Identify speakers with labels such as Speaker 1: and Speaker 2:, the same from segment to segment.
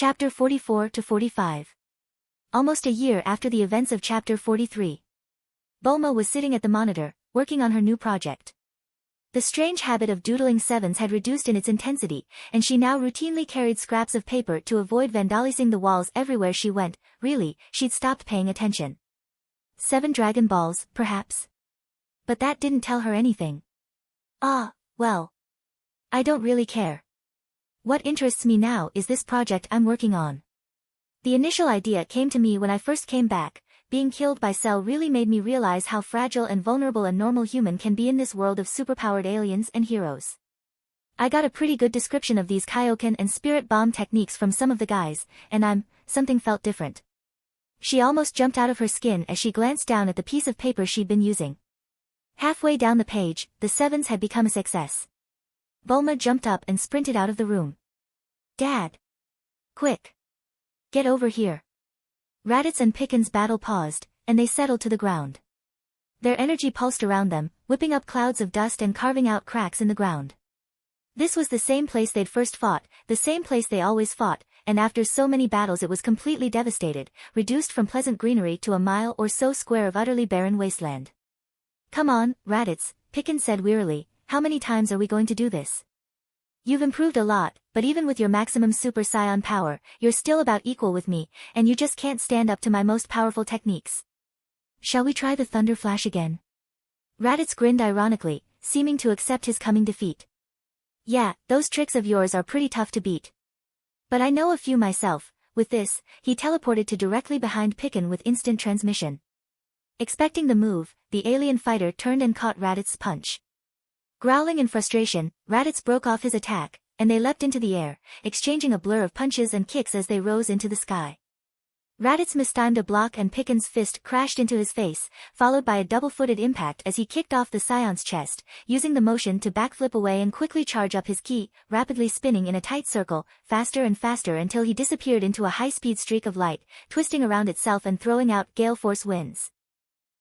Speaker 1: Chapter 44 to 45. Almost a year after the events of Chapter 43. Bulma was sitting at the monitor, working on her new project. The strange habit of doodling sevens had reduced in its intensity, and she now routinely carried scraps of paper to avoid vandalizing the walls everywhere she went. Really, she'd stopped paying attention. 7 Dragon Balls, perhaps? But that didn't tell her anything. Well. I don't really care. What interests me now is this project I'm working on. The initial idea came to me when I first came back. Being killed by Cell really made me realize how fragile and vulnerable a normal human can be in this world of superpowered aliens and heroes. I got a pretty good description of these Kaioken and spirit bomb techniques from some of the guys, and something felt different. She almost jumped out of her skin as she glanced down at the piece of paper she'd been using. Halfway down the page, the sevens had become a success. Bulma jumped up and sprinted out of the room. Dad! Quick! Get over here! Raditz and Picken's battle paused, and they settled to the ground. Their energy pulsed around them, whipping up clouds of dust and carving out cracks in the ground. This was the same place they'd first fought, the same place they always fought, and after so many battles it was completely devastated, reduced from pleasant greenery to a mile or so square of utterly barren wasteland. Come on, Raditz, Picken said wearily, how many times are we going to do this? You've improved a lot, but even with your maximum Super Saiyan power, you're still about equal with me, and you just can't stand up to my most powerful techniques. Shall we try the Thunder Flash again? Raditz grinned ironically, seeming to accept his coming defeat. Yeah, those tricks of yours are pretty tough to beat. But I know a few myself. With this, he teleported to directly behind Picken with instant transmission. Expecting the move, the alien fighter turned and caught Raditz's punch. Growling in frustration, Raditz broke off his attack, and they leapt into the air, exchanging a blur of punches and kicks as they rose into the sky. Raditz mistimed a block and Picken's fist crashed into his face, followed by a double-footed impact as he kicked off the Scion's chest, using the motion to backflip away and quickly charge up his ki, rapidly spinning in a tight circle, faster and faster until he disappeared into a high-speed streak of light, twisting around itself and throwing out gale force winds.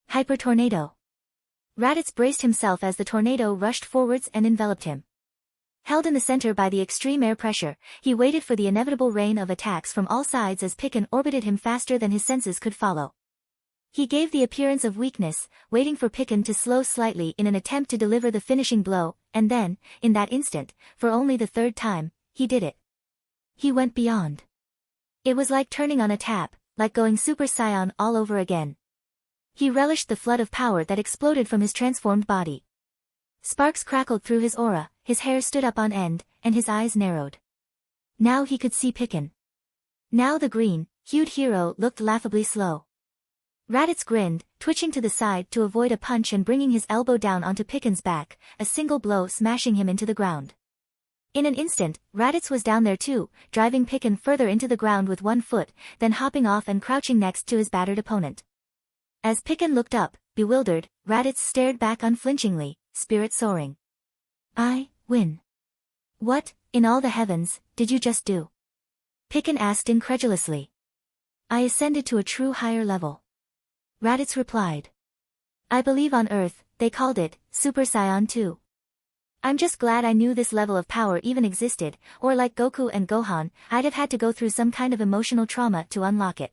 Speaker 1: Hyper Tornado. Raditz braced himself as the tornado rushed forwards and enveloped him. Held in the center by the extreme air pressure, he waited for the inevitable rain of attacks from all sides as Picken orbited him faster than his senses could follow. He gave the appearance of weakness, waiting for Picken to slow slightly in an attempt to deliver the finishing blow, and then, in that instant, for only the 3rd time, he did it. He went beyond. It was like turning on a tap, like going Super Saiyan all over again. He relished the flood of power that exploded from his transformed body. Sparks crackled through his aura, his hair stood up on end, and his eyes narrowed. Now he could see Picken. Now the green-hued hero looked laughably slow. Raditz grinned, twitching to the side to avoid a punch and bringing his elbow down onto Picken's back, a single blow smashing him into the ground. In an instant, Raditz was down there too, driving Picken further into the ground with one foot, then hopping off and crouching next to his battered opponent. As Picken looked up, bewildered, Raditz stared back unflinchingly, spirit soaring. I win. What, in all the heavens, did you just do? Picken asked incredulously. I ascended to a true higher level. Raditz replied. I believe on Earth, they called it, Super Saiyan 2. I'm just glad I knew this level of power even existed, or like Goku and Gohan, I'd have had to go through some kind of emotional trauma to unlock it.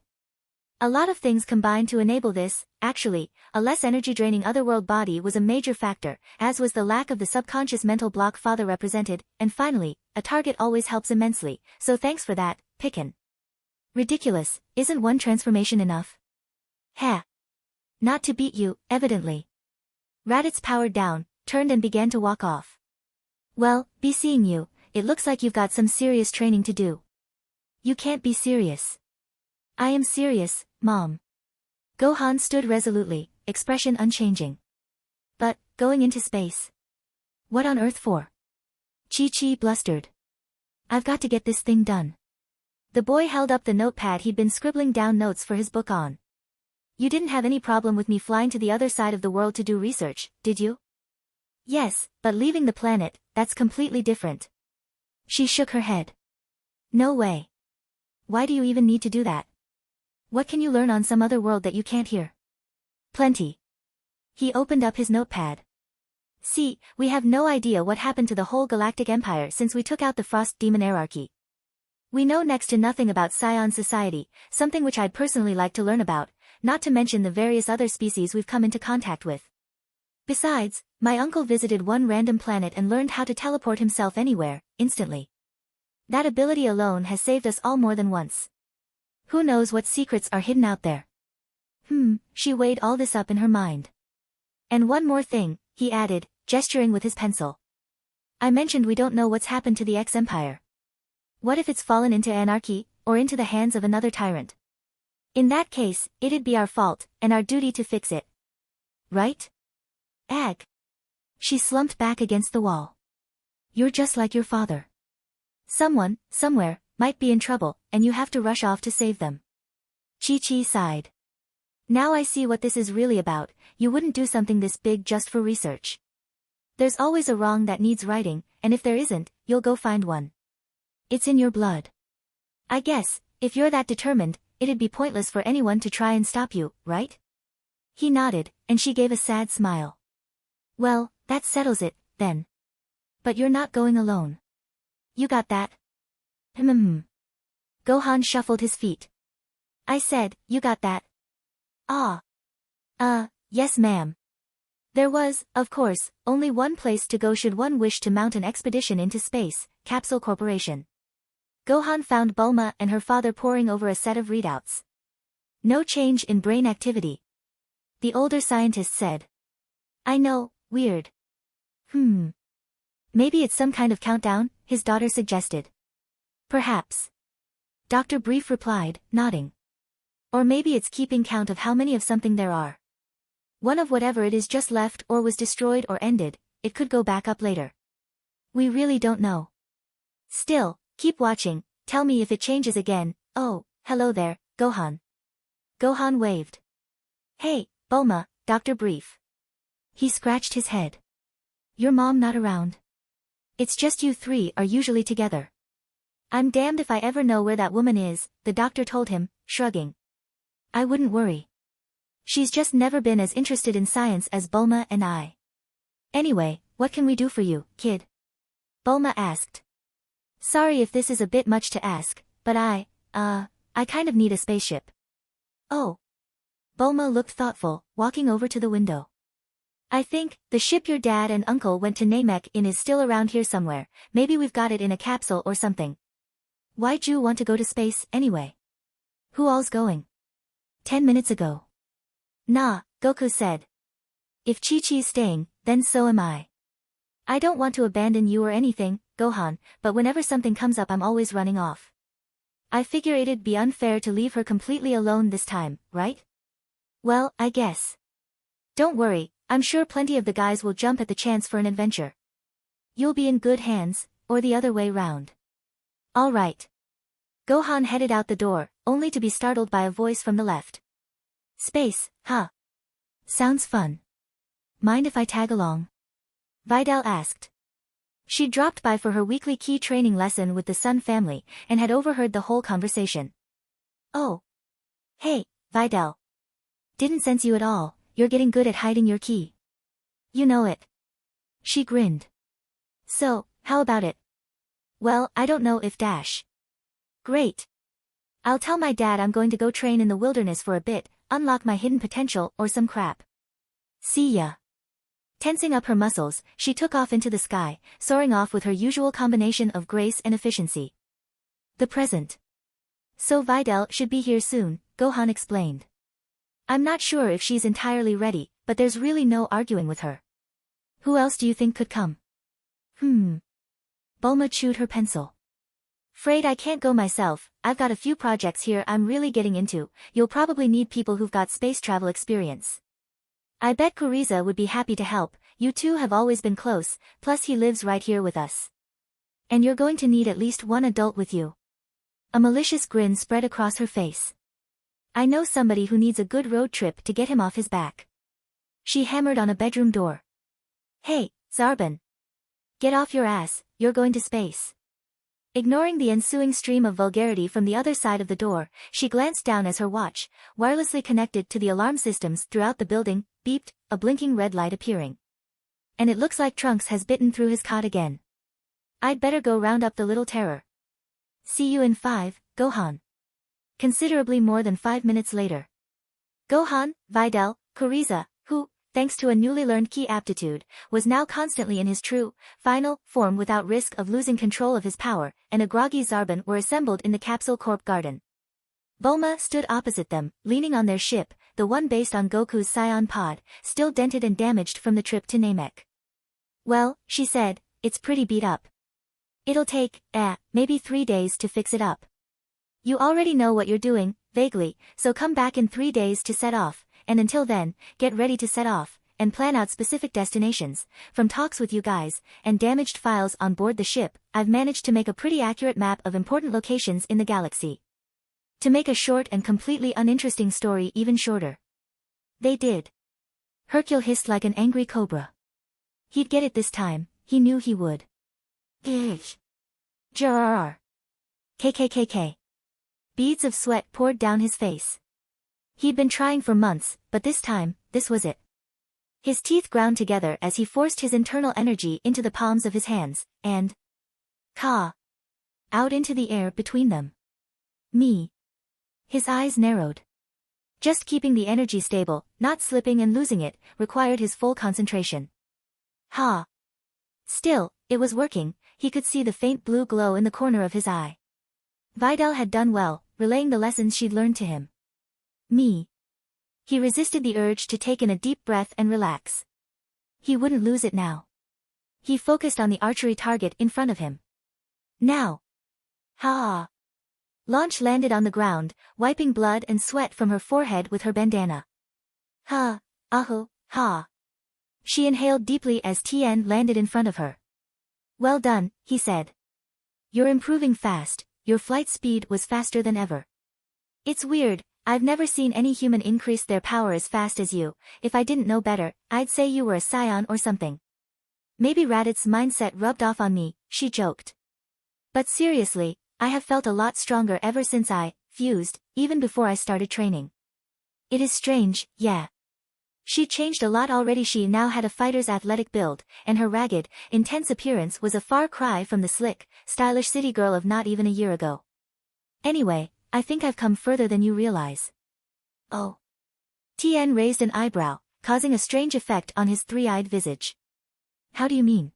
Speaker 1: A lot of things combined to enable this. Actually, a less energy-draining otherworld body was a major factor, as was the lack of the subconscious mental block father represented, and finally, a target always helps immensely, so thanks for that, Picken. Ridiculous, isn't one transformation enough? Heh. Not to beat you, evidently. Raditz powered down, turned and began to walk off. Well, be seeing you, it looks like you've got some serious training to do. You can't be serious. I am serious, Mom. Gohan stood resolutely, expression unchanging. But, going into space? What on earth for? Chi-Chi blustered. I've got to get this thing done. The boy held up the notepad he'd been scribbling down notes for his book on. You didn't have any problem with me flying to the other side of the world to do research, did you? Yes, but leaving the planet, that's completely different. She shook her head. No way. Why do you even need to do that? What can you learn on some other world that you can't here? Plenty. He opened up his notepad. See, we have no idea what happened to the whole galactic empire since we took out the Frost Demon hierarchy. We know next to nothing about Scion society, something which I'd personally like to learn about, not to mention the various other species we've come into contact with. Besides, my uncle visited one random planet and learned how to teleport himself anywhere, instantly. That ability alone has saved us all more than once. Who knows what secrets are hidden out there? She weighed all this up in her mind. And one more thing, he added, gesturing with his pencil. I mentioned we don't know what's happened to the X-Empire. What if it's fallen into anarchy, or into the hands of another tyrant? In that case, it'd be our fault, and our duty to fix it. Right? Ag. She slumped back against the wall. You're just like your father. Someone, somewhere, might be in trouble, and you have to rush off to save them. Chi-Chi sighed. Now I see what this is really about. You wouldn't do something this big just for research. There's always a wrong that needs righting, and if there isn't, you'll go find one. It's in your blood. I guess, if you're that determined, it'd be pointless for anyone to try and stop you, right? He nodded, and she gave a sad smile. Well, that settles it, then. But you're not going alone. You got that? Gohan shuffled his feet. I said, you got that? Ah. Yes ma'am. There was, of course, only one place to go should one wish to mount an expedition into space, Capsule Corporation. Gohan found Bulma and her father poring over a set of readouts. No change in brain activity. The older scientist said. I know, weird. Maybe it's some kind of countdown, his daughter suggested. Perhaps. Dr. Brief replied, nodding. Or maybe it's keeping count of how many of something there are. One of whatever it is just left or was destroyed or ended, it could go back up later. We really don't know. Still, keep watching, tell me if it changes again. Oh, hello there, Gohan. Gohan waved. Hey, Bulma, Dr. Brief. He scratched his head. Your mom not around? It's just you three are usually together. I'm damned if I ever know where that woman is, the doctor told him, shrugging. I wouldn't worry. She's just never been as interested in science as Bulma and I. Anyway, what can we do for you, kid? Bulma asked. Sorry if this is a bit much to ask, but I kind of need a spaceship. Oh. Bulma looked thoughtful, walking over to the window. I think, the ship your dad and uncle went to Namek in is still around here somewhere, maybe we've got it in a capsule or something. Why'd you want to go to space, anyway? Who all's going? 10 minutes ago. Nah, Goku said. If Chi-Chi's staying, then so am I. I don't want to abandon you or anything, Gohan, but whenever something comes up I'm always running off. I figure it'd be unfair to leave her completely alone this time, right? Well, I guess. Don't worry, I'm sure plenty of the guys will jump at the chance for an adventure. You'll be in good hands, or the other way round. All right. Gohan headed out the door, only to be startled by a voice from the left. Space, huh? Sounds fun. Mind if I tag along? Videl asked. She dropped by for her weekly key training lesson with the Sun family, and had overheard the whole conversation. Oh. Hey, Videl. Didn't sense you at all, you're getting good at hiding your key. You know it. She grinned. So, how about it? Well, I don't know if dash. Great. I'll tell my dad I'm going to go train in the wilderness for a bit, unlock my hidden potential or some crap. See ya. Tensing up her muscles, she took off into the sky, soaring off with her usual combination of grace and efficiency. The present. So Videl should be here soon, Gohan explained. I'm not sure if she's entirely ready, but there's really no arguing with her. Who else do you think could come? Bulma chewed her pencil. Afraid I can't go myself, I've got a few projects here I'm really getting into, you'll probably need people who've got space travel experience. I bet Frieza would be happy to help, you two have always been close, plus he lives right here with us. And you're going to need at least one adult with you. A malicious grin spread across her face. I know somebody who needs a good road trip to get him off his back. She hammered on a bedroom door. Hey, Zarban. Get off your ass, you're going to space. Ignoring the ensuing stream of vulgarity from the other side of the door, she glanced down as her watch, wirelessly connected to the alarm systems throughout the building, beeped, a blinking red light appearing. And it looks like Trunks has bitten through his cot again. I'd better go round up the little terror. See you in 5, Gohan. Considerably more than 5 minutes later. Gohan, Videl, Frieza, who, thanks to a newly learned key aptitude, was now constantly in his true, final, form without risk of losing control of his power, and a groggy Zarbon were assembled in the Capsule Corp garden. Bulma stood opposite them, leaning on their ship, the one based on Goku's Scion pod, still dented and damaged from the trip to Namek. Well, she said, it's pretty beat up. It'll take, maybe 3 days to fix it up. You already know what you're doing, vaguely, so come back in 3 days to set off, and until then, get ready to set off, and plan out specific destinations. From talks with you guys, and damaged files on board the ship, I've managed to make a pretty accurate map of important locations in the galaxy. To make a short and completely uninteresting story even shorter. They did. Hercule hissed like an angry cobra. He'd get it this time, he knew he would. Jrrr. KKKK. Beads of sweat poured down his face. He'd been trying for months, but this time, this was it. His teeth ground together as he forced his internal energy into the palms of his hands, and out into the air between them. Me. His eyes narrowed. Just keeping the energy stable, not slipping and losing it, required his full concentration. Still, it was working, he could see the faint blue glow in the corner of his eye. Videl had done well, relaying the lessons she'd learned to him. Me. He resisted the urge to take in a deep breath and relax. He wouldn't lose it now. He focused on the archery target in front of him. Now. Launch landed on the ground, wiping blood and sweat from her forehead with her bandana. She inhaled deeply as Tien landed in front of her. Well done, he said. You're improving fast, your flight speed was faster than ever. It's weird, I've never seen any human increase their power as fast as you. If I didn't know better, I'd say you were a scion or something. Maybe Raditz's mindset rubbed off on me, she joked. But seriously, I have felt a lot stronger ever since I fused, even before I started training. It is strange, yeah. She changed a lot already. She now had a fighter's athletic build, and her ragged, intense appearance was a far cry from the slick, stylish city girl of not even a year ago. Anyway, I think I've come further than you realize. Oh. Tien raised an eyebrow, causing a strange effect on his three-eyed visage. How do you mean?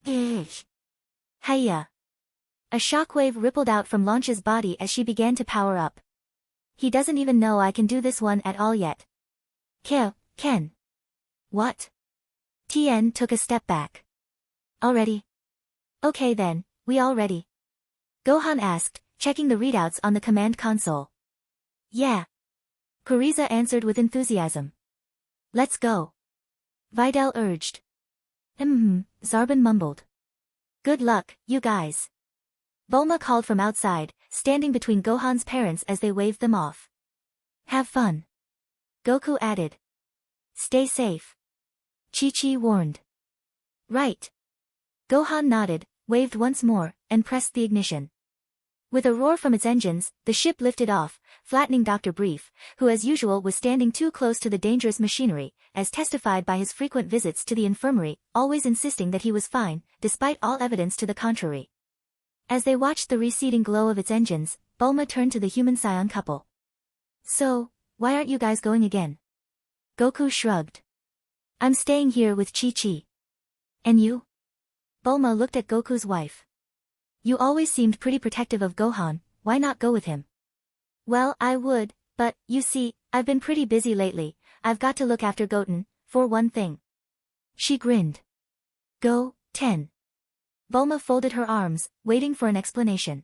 Speaker 1: Hiya. A shockwave rippled out from Launch's body as she began to power up. He doesn't even know I can do this one at all yet. Ken. What? Tien took a step back. Already? Okay then, we all ready? Gohan asked, checking the readouts on the command console. Yeah. Frieza answered with enthusiasm. Let's go. Videl urged. Zarbon mumbled. Good luck, you guys. Bulma called from outside, standing between Gohan's parents as they waved them off. Have fun. Goku added. Stay safe. Chi-Chi warned. Right. Gohan nodded, waved once more, and pressed the ignition. With a roar from its engines, the ship lifted off, flattening Dr. Brief, who as usual was standing too close to the dangerous machinery, as testified by his frequent visits to the infirmary, always insisting that he was fine, despite all evidence to the contrary. As they watched the receding glow of its engines, Bulma turned to the human scion couple. So, why aren't you guys going again? Goku shrugged. I'm staying here with Chi-Chi. And you? Bulma looked at Goku's wife. You always seemed pretty protective of Gohan, why not go with him? Well, I would, but, you see, I've been pretty busy lately, I've got to look after Goten, for one thing. She grinned. Go, 10. Bulma folded her arms, waiting for an explanation.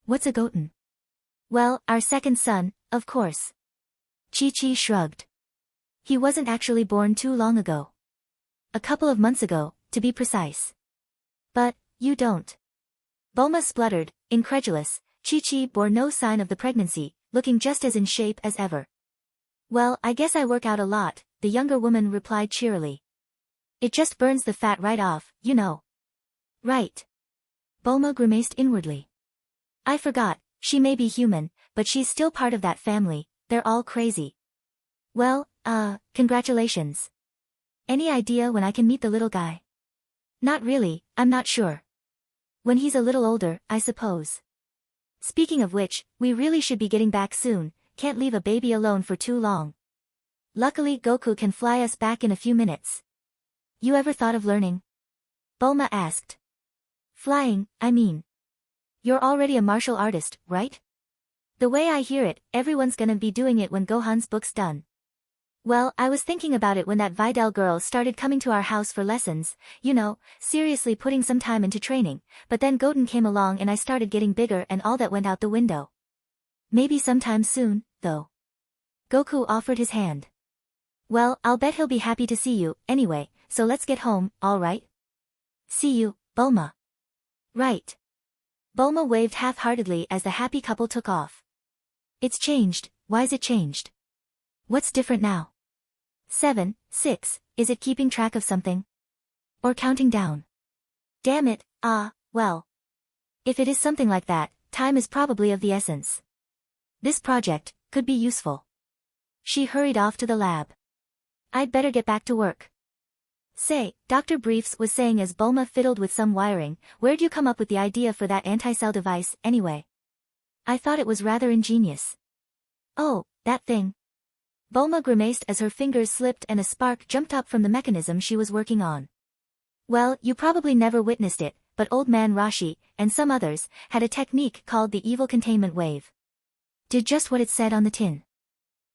Speaker 1: What's a Goten? Well, our second son, of course. Chi-Chi shrugged. He wasn't actually born too long ago. A couple of months ago, to be precise. But, you don't. Bulma spluttered, incredulous. Chi-Chi bore no sign of the pregnancy, looking just as in shape as ever. Well, I guess I work out a lot, the younger woman replied cheerily. It just burns the fat right off, you know. Right. Bulma grimaced inwardly. I forgot, she may be human, but she's still part of that family, they're all crazy. Well, congratulations. Any idea when I can meet the little guy? Not really, I'm not sure. When he's a little older, I suppose. Speaking of which, we really should be getting back soon, can't leave a baby alone for too long. Luckily Goku can fly us back in a few minutes. You ever thought of learning? Bulma asked. Flying, I mean. You're already a martial artist, right? The way I hear it, everyone's gonna be doing it when Gohan's book's done. Well, I was thinking about it when that Videl girl started coming to our house for lessons, you know, seriously putting some time into training, but then Goten came along and I started getting bigger and all that went out the window. Maybe sometime soon, though. Goku offered his hand. Well, I'll bet he'll be happy to see you, anyway, so let's get home, alright? See you, Bulma. Right. Bulma waved half-heartedly as the happy couple took off. It's changed, why's it changed? What's different now? 7, 6, is it keeping track of something? Or counting down? Damn it, well. If it is something like that, time is probably of the essence. This project could be useful. She hurried off to the lab. I'd better get back to work. Say, Dr. Briefs was saying as Bulma fiddled with some wiring, where'd you come up with the idea for that anti-cell device, anyway? I thought it was rather ingenious. Oh, that thing. Bulma grimaced as her fingers slipped and a spark jumped up from the mechanism she was working on. Well, you probably never witnessed it, but Old Man Rashi, and some others, had a technique called the evil containment wave. Did just what it said on the tin.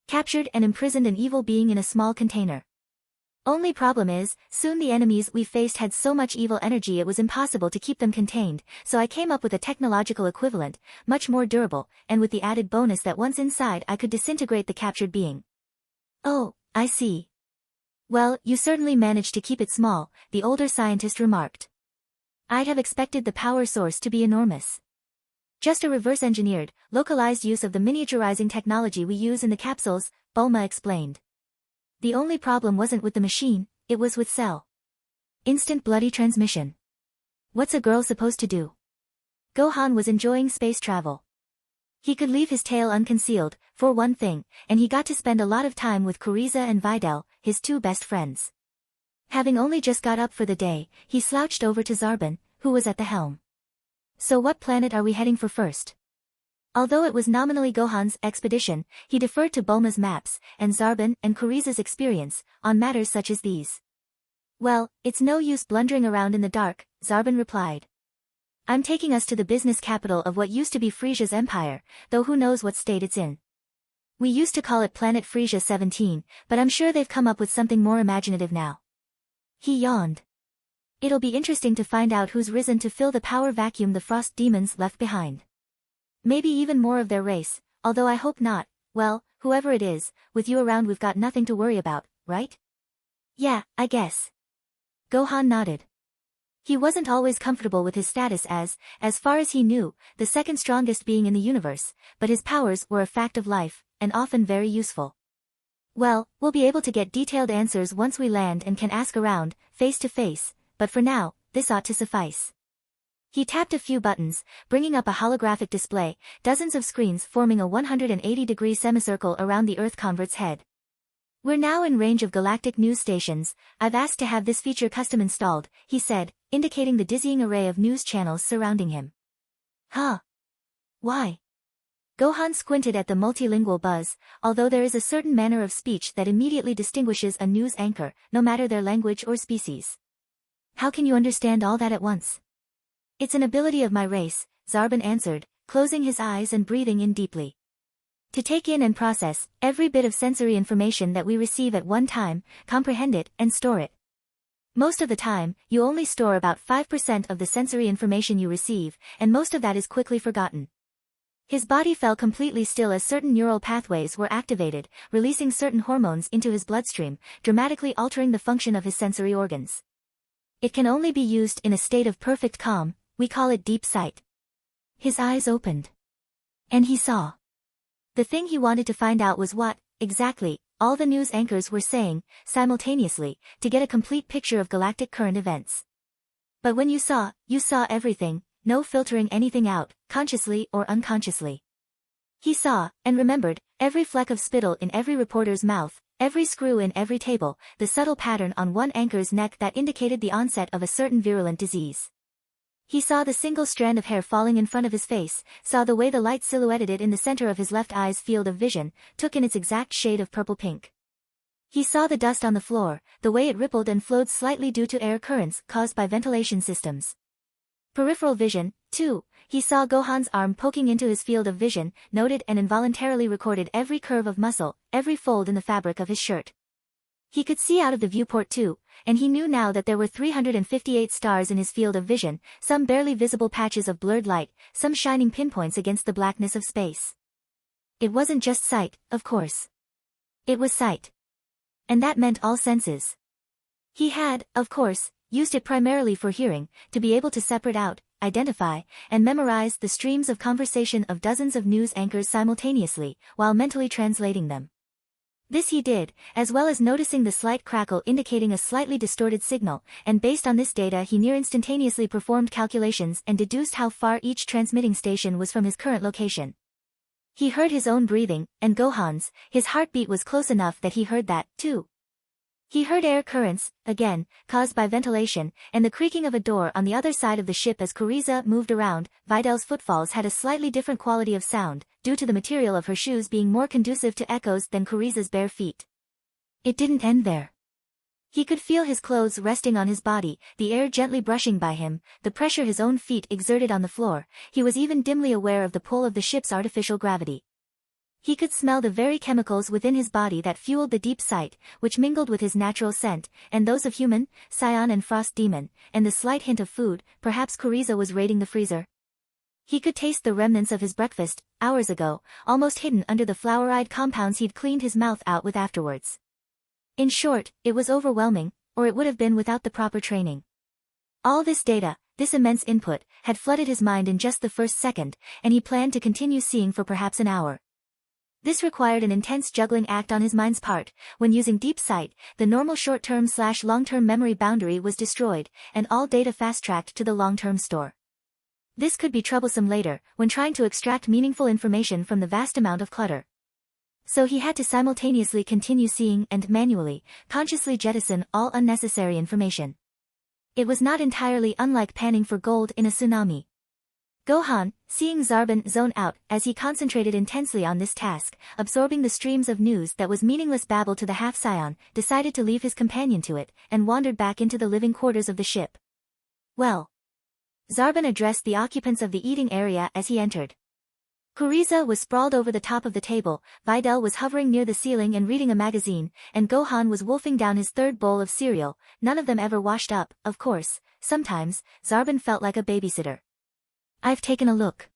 Speaker 1: Captured and imprisoned an evil being in a small container. Only problem is, soon the enemies we faced had so much evil energy it was impossible to keep them contained, so I came up with a technological equivalent, much more durable, and with the added bonus that once inside I could disintegrate the captured being. Oh, I see. Well, you certainly managed to keep it small, the older scientist remarked. I'd have expected the power source to be enormous. Just a reverse-engineered, localized use of the miniaturizing technology we use in the capsules, Bulma explained. The only problem wasn't with the machine, it was with Cell. Instant bloody transmission. What's a girl supposed to do? Gohan was enjoying space travel. He could leave his tail unconcealed, for one thing, and he got to spend a lot of time with Frieza and Videl, his two best friends. Having only just got up for the day, he slouched over to Zarbon, who was at the helm. So what planet are we heading for first? Although it was nominally Gohan's expedition, he deferred to Bulma's maps, and Zarbon and Kurieza's experience, on matters such as these. Well, it's no use blundering around in the dark, Zarbon replied. I'm taking us to the business capital of what used to be Frieza's empire, though who knows what state it's in. We used to call it Planet Frieza 17, but I'm sure they've come up with something more imaginative now. He yawned. It'll be interesting to find out who's risen to fill the power vacuum the frost demons left behind. Maybe even more of their race, although I hope not. Well, whoever it is, with you around we've got nothing to worry about, right? Yeah, I guess. Gohan nodded. He wasn't always comfortable with his status as far as he knew, the second strongest being in the universe, but his powers were a fact of life, and often very useful. Well, we'll be able to get detailed answers once we land and can ask around, face to face, but for now, this ought to suffice. He tapped a few buttons, bringing up a holographic display, dozens of screens forming a 180-degree semicircle around the Earth convert's head. We're now in range of galactic news stations. I've asked to have this feature custom installed, he said, indicating the dizzying array of news channels surrounding him. Huh? Why? Gohan squinted at the multilingual buzz, although there is a certain manner of speech that immediately distinguishes a news anchor, no matter their language or species. How can you understand all that at once? It's an ability of my race, Zarbon answered, closing his eyes and breathing in deeply. To take in and process every bit of sensory information that we receive at one time, comprehend it, and store it. Most of the time, you only store about 5% of the sensory information you receive, and most of that is quickly forgotten. His body fell completely still as certain neural pathways were activated, releasing certain hormones into his bloodstream, dramatically altering the function of his sensory organs. It can only be used in a state of perfect calm, we call it deep sight. His eyes opened. And he saw. The thing he wanted to find out was what, exactly, all the news anchors were saying, simultaneously, to get a complete picture of galactic current events. But when you saw everything, no filtering anything out, consciously or unconsciously. He saw, and remembered, every fleck of spittle in every reporter's mouth, every screw in every table, the subtle pattern on one anchor's neck that indicated the onset of a certain virulent disease. He saw the single strand of hair falling in front of his face, saw the way the light silhouetted it in the center of his left eye's field of vision, took in its exact shade of purple-pink. He saw the dust on the floor, the way it rippled and flowed slightly due to air currents caused by ventilation systems. Peripheral vision, too. He saw Gohan's arm poking into his field of vision, noted and involuntarily recorded every curve of muscle, every fold in the fabric of his shirt. He could see out of the viewport too, and he knew now that there were 358 stars in his field of vision, some barely visible patches of blurred light, some shining pinpoints against the blackness of space. It wasn't just sight, of course. It was sight. And that meant all senses. He had, of course, used it primarily for hearing, to be able to separate out, identify, and memorize the streams of conversation of dozens of news anchors simultaneously, while mentally translating them. This he did, as well as noticing the slight crackle indicating a slightly distorted signal, and based on this data he near instantaneously performed calculations and deduced how far each transmitting station was from his current location. He heard his own breathing, and Gohan's. His heartbeat was close enough that he heard that, too. He heard air currents, again, caused by ventilation, and the creaking of a door on the other side of the ship as Frieza moved around. Vidal's footfalls had a slightly different quality of sound, due to the material of her shoes being more conducive to echoes than Frieza's bare feet. It didn't end there. He could feel his clothes resting on his body, the air gently brushing by him, the pressure his own feet exerted on the floor. He was even dimly aware of the pull of the ship's artificial gravity. He could smell the very chemicals within his body that fueled the deep sight, which mingled with his natural scent, and those of human, Saiyan and Frost Demon, and the slight hint of food. Perhaps Frieza was raiding the freezer. He could taste the remnants of his breakfast, hours ago, almost hidden under the flour-eyed compounds he'd cleaned his mouth out with afterwards. In short, it was overwhelming, or it would have been without the proper training. All this data, this immense input, had flooded his mind in just the first second, and he planned to continue seeing for perhaps an hour. This required an intense juggling act on his mind's part. When using deep sight, the normal short-term/long-term memory boundary was destroyed, and all data fast-tracked to the long-term store. This could be troublesome later, when trying to extract meaningful information from the vast amount of clutter. So he had to simultaneously continue seeing and manually, consciously jettison all unnecessary information. It was not entirely unlike panning for gold in a tsunami. Gohan, seeing Zarbon zone out as he concentrated intensely on this task, absorbing the streams of news that was meaningless babble to the half-Saiyan, decided to leave his companion to it, and wandered back into the living quarters of the ship. Well. Zarbon addressed the occupants of the eating area as he entered. Frieza was sprawled over the top of the table, Vidal was hovering near the ceiling and reading a magazine, and Gohan was wolfing down his third bowl of cereal, none of them ever washed up, of course. Sometimes, Zarbon felt like a babysitter. I've taken a look.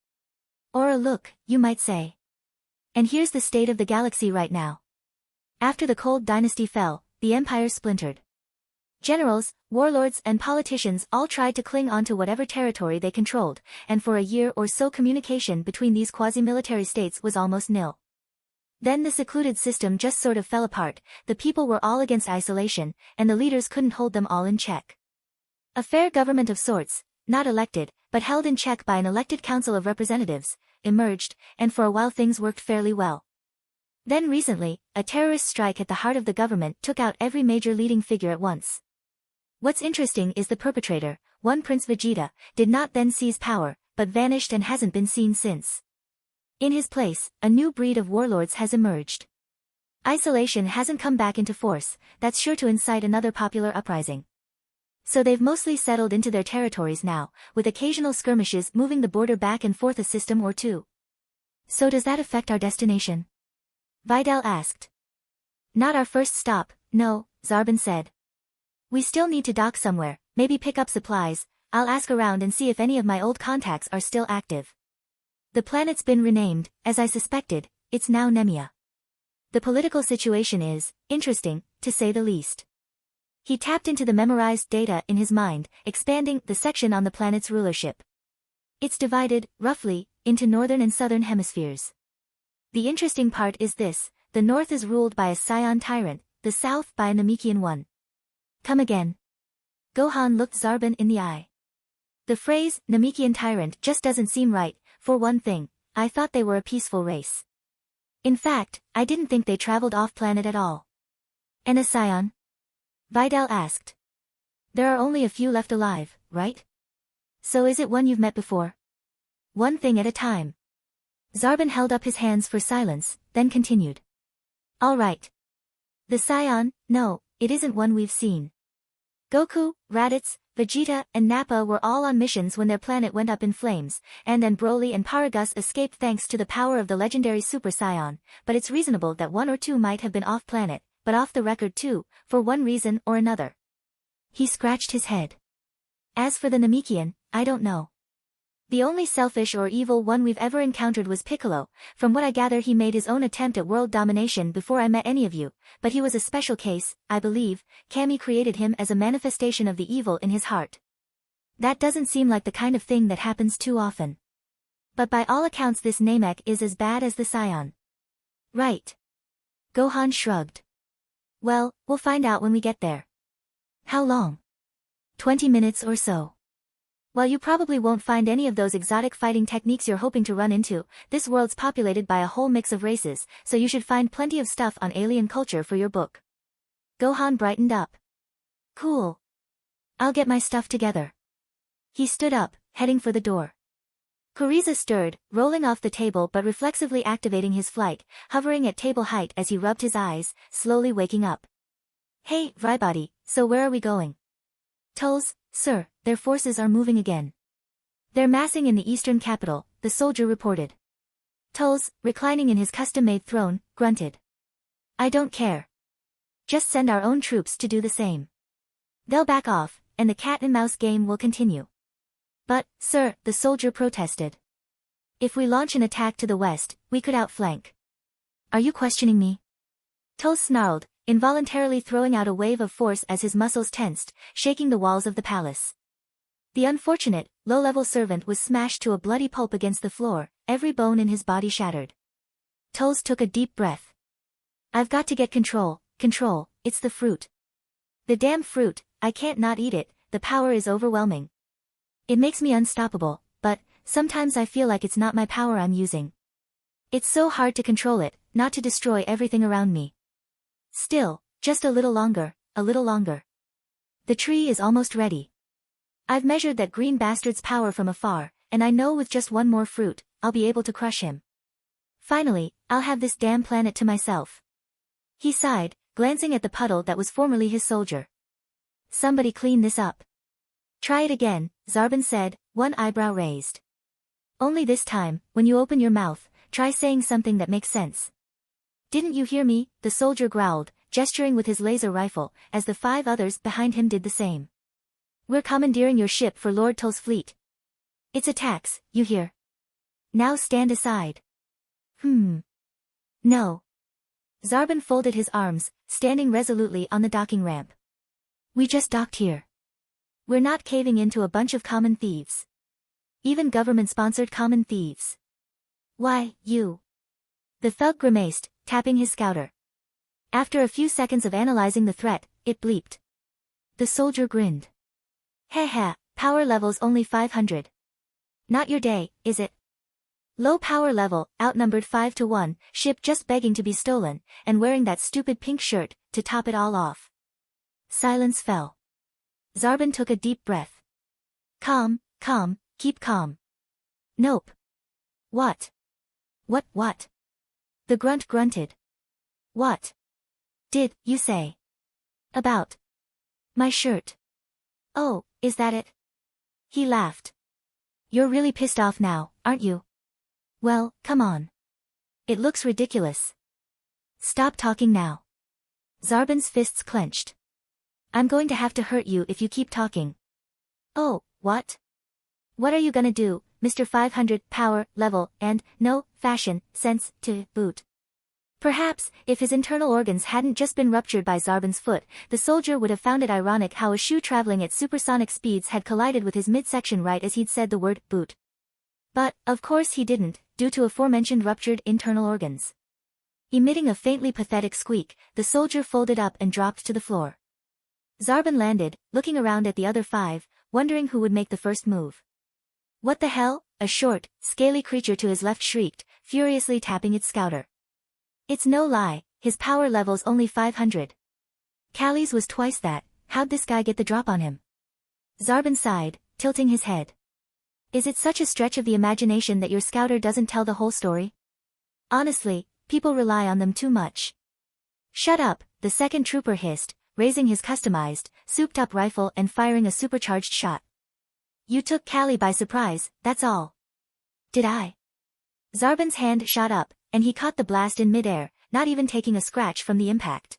Speaker 1: Or a look, you might say. And here's the state of the galaxy right now. After the Cold Dynasty fell, the Empire splintered. Generals, warlords and politicians all tried to cling on to whatever territory they controlled, and for a year or so communication between these quasi-military states was almost nil. Then the secluded system just sort of fell apart, the people were all against isolation, and the leaders couldn't hold them all in check. A fair government of sorts, not elected, but held in check by an elected council of representatives, emerged, and for a while things worked fairly well. Then recently, a terrorist strike at the heart of the government took out every major leading figure at once. What's interesting is the perpetrator, one Prince Vegeta, did not then seize power, but vanished and hasn't been seen since. In his place, a new breed of warlords has emerged. Isolation hasn't come back into force, that's sure to incite another popular uprising. So they've mostly settled into their territories now, with occasional skirmishes moving the border back and forth a system or two. So does that affect our destination? Vidal asked. Not our first stop, no, Zarbon said. We still need to dock somewhere, maybe pick up supplies. I'll ask around and see if any of my old contacts are still active. The planet's been renamed, as I suspected, it's now Nemia. The political situation is interesting, to say the least. He tapped into the memorized data in his mind, expanding the section on the planet's rulership. It's divided, roughly, into northern and southern hemispheres. The interesting part is this, the north is ruled by a Saiyan tyrant, the south by a Namekian one. Come again. Gohan looked Zarbon in the eye. The phrase, Namekian tyrant, just doesn't seem right. For one thing, I thought they were a peaceful race. In fact, I didn't think they traveled off-planet at all. And a Saiyan? Vidal asked. There are only a few left alive, right? So is it one you've met before? One thing at a time. Zarbon held up his hands for silence, then continued. All right. The Scion, no, it isn't one we've seen. Goku, Raditz, Vegeta, and Nappa were all on missions when their planet went up in flames, and then Broly and Paragus escaped thanks to the power of the legendary Super Saiyan, but it's reasonable that one or two might have been off-planet, but off the record too, for one reason or another. He scratched his head. As for the Namekian, I don't know. The only selfish or evil one we've ever encountered was Piccolo. From what I gather, he made his own attempt at world domination before I met any of you, but he was a special case, I believe. Kami created him as a manifestation of the evil in his heart. That doesn't seem like the kind of thing that happens too often. But by all accounts this Namek is as bad as the Scion. Right. Gohan shrugged. Well, we'll find out when we get there. How long? 20 minutes or so. While you probably won't find any of those exotic fighting techniques you're hoping to run into, this world's populated by a whole mix of races, so you should find plenty of stuff on alien culture for your book. Gohan brightened up. Cool. I'll get my stuff together. He stood up, heading for the door. Frieza stirred, rolling off the table but reflexively activating his flight, hovering at table height as he rubbed his eyes, slowly waking up. Hey, Rybody, so where are we going? Tulls, sir, their forces are moving again. They're massing in the eastern capital, the soldier reported. Tulls, reclining in his custom-made throne, grunted. I don't care. Just send our own troops to do the same. They'll back off, and the cat-and-mouse game will continue. But, sir, the soldier protested. If we launch an attack to the west, we could outflank. Are you questioning me? Tulls snarled, involuntarily throwing out a wave of force as his muscles tensed, shaking the walls of the palace. The unfortunate, low-level servant was smashed to a bloody pulp against the floor, every bone in his body shattered. Tulls took a deep breath. I've got to get control, it's the fruit. The damn fruit, I can't not eat it, the power is overwhelming. It makes me unstoppable, but, sometimes I feel like it's not my power I'm using. It's so hard to control it, not to destroy everything around me. Still, just a little longer, a little longer. The tree is almost ready. I've measured that green bastard's power from afar, and I know with just one more fruit, I'll be able to crush him. Finally, I'll have this damn planet to myself. He sighed, glancing at the puddle that was formerly his soldier. Somebody clean this up. Try it again, Zarbon said, one eyebrow raised. Only this time, when you open your mouth, try saying something that makes sense. Didn't you hear me? The soldier growled, gesturing with his laser rifle, as the 5 others behind him did the same. We're commandeering your ship for Lord Tull's fleet. It's attacks, you hear? Now stand aside. No. Zarbon folded his arms, standing resolutely on the docking ramp. We just docked here. We're not caving into a bunch of common thieves. Even government-sponsored common thieves. Why, you. The thug grimaced, tapping his scouter. After a few seconds of analyzing the threat, it bleeped. The soldier grinned. Heh, power level's only 500. Not your day, is it? Low power level, outnumbered 5 to 1, ship just begging to be stolen, and wearing that stupid pink shirt, to top it all off. Silence fell. Zarbon took a deep breath. Calm, keep calm. Nope. What? What? The grunt grunted. What? Did you say? About my shirt. Oh, is that it? He laughed. You're really pissed off now, aren't you? Well, come on. It looks ridiculous. Stop talking now. Zarbon's fists clenched. I'm going to have to hurt you if you keep talking. Oh, what? What are you gonna do, Mr. 500 power level and no fashion sense to boot? Perhaps, if his internal organs hadn't just been ruptured by Zarbon's foot, the soldier would have found it ironic how a shoe traveling at supersonic speeds had collided with his midsection right as he'd said the word boot. But, of course he didn't, due to aforementioned ruptured internal organs. Emitting a faintly pathetic squeak, the soldier folded up and dropped to the floor. Zarbon landed, looking around at the other 5, wondering who would make the first move. What the hell? A short, scaly creature to his left shrieked, furiously tapping its scouter. It's no lie, his power level's only 500. Callie's was twice that, how'd this guy get the drop on him? Zarbon sighed, tilting his head. Is it such a stretch of the imagination that your scouter doesn't tell the whole story? Honestly, people rely on them too much. Shut up, the second trooper hissed, raising his customized, souped-up rifle and firing a supercharged shot. You took Callie by surprise, that's all. Did I? Zarbon's hand shot up, and he caught the blast in midair, not even taking a scratch from the impact.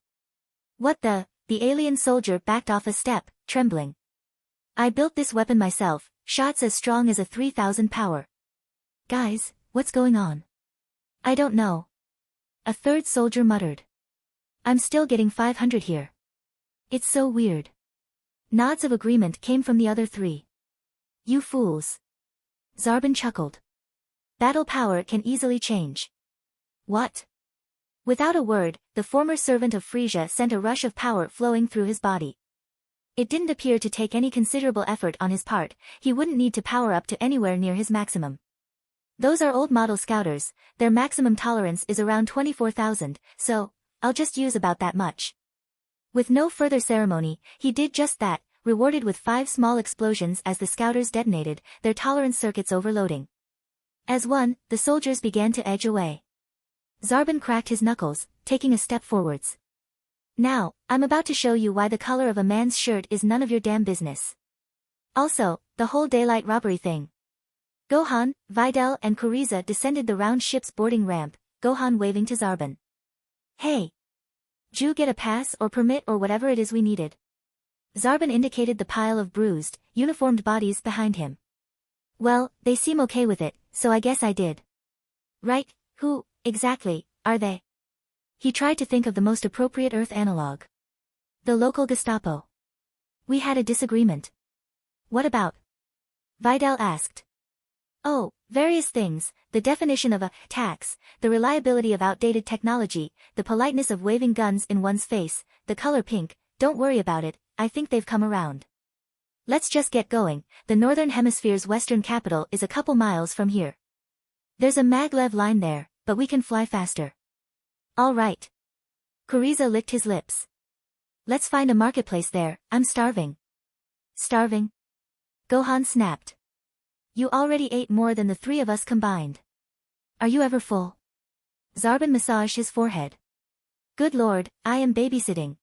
Speaker 1: What the alien soldier backed off a step, trembling. I built this weapon myself, shots as strong as a 3000 power. Guys, what's going on? I don't know. A third soldier muttered. I'm still getting 500 here. It's so weird. Nods of agreement came from the other three. You fools. Zarbon chuckled. Battle power can easily change. What? Without a word, the former servant of Frieza sent a rush of power flowing through his body. It didn't appear to take any considerable effort on his part, he wouldn't need to power up to anywhere near his maximum. Those are old model scouters, their maximum tolerance is around 24,000, so, I'll just use about that much. With no further ceremony, he did just that, rewarded with 5 small explosions as the scouters detonated, their tolerance circuits overloading. As one, the soldiers began to edge away. Zarbon cracked his knuckles, taking a step forwards. Now, I'm about to show you why the color of a man's shirt is none of your damn business. Also, the whole daylight robbery thing. Gohan, Videl and Frieza descended the round ship's boarding ramp, Gohan waving to Zarbon. Hey! Ju get a pass or permit or whatever it is we needed. Zarbon indicated the pile of bruised, uniformed bodies behind him. Well, they seem okay with it, so I guess I did. Right, who, exactly, are they? He tried to think of the most appropriate Earth analog. The local Gestapo. We had a disagreement. What about? Videl asked. Oh, various things, the definition of a tax, the reliability of outdated technology, the politeness of waving guns in one's face, the color pink, don't worry about it, I think they've come around. Let's just get going, the Northern Hemisphere's western capital is a couple miles from here. There's a maglev line there, but we can fly faster. All right. Frieza licked his lips. Let's find a marketplace there, I'm starving. Starving? Gohan snapped. You already ate more than the 3 of us combined. Are you ever full? Zarbon massaged his forehead. Good lord, I am babysitting.